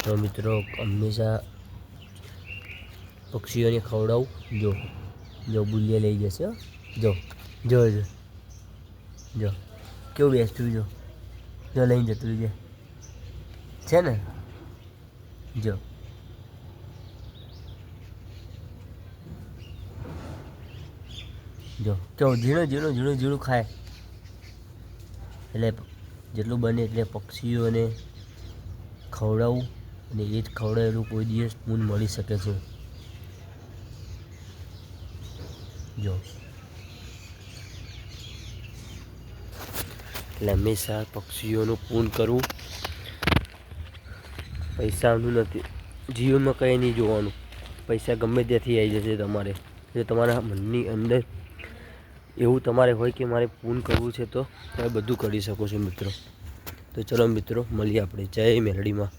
તો મિત્રો હંમેશા પક્ષીઓને ખવડાવું. જો જો બુલ્લીએ લઈ જશે. જો જો જો જો કેવું બેસતું. જો જો લઈને જતું છે ને. જો જો કેવું ઝીણું ખાય. એટલે જેટલું બને એટલે પક્ષીઓને ખવડાવું અને એ જ ખવડાવેલું કોઈ દિવસ પૂન મળી શકે છે. જો એટલે હંમેશા પક્ષીઓનું પૂન કરવું. પૈસાનું નથી જીવનમાં કંઈ નહીં જોવાનું. પૈસા ગમે ત્યાંથી આવી જશે તમારે. જો તમારા મનની અંદર એવું તમારે હોય કે મારે પૂન કરવું છે તો તમે બધું કરી શકો છો મિત્રો. તો ચલો મિત્રો મળીએ આપણે જય મેલડીમાં.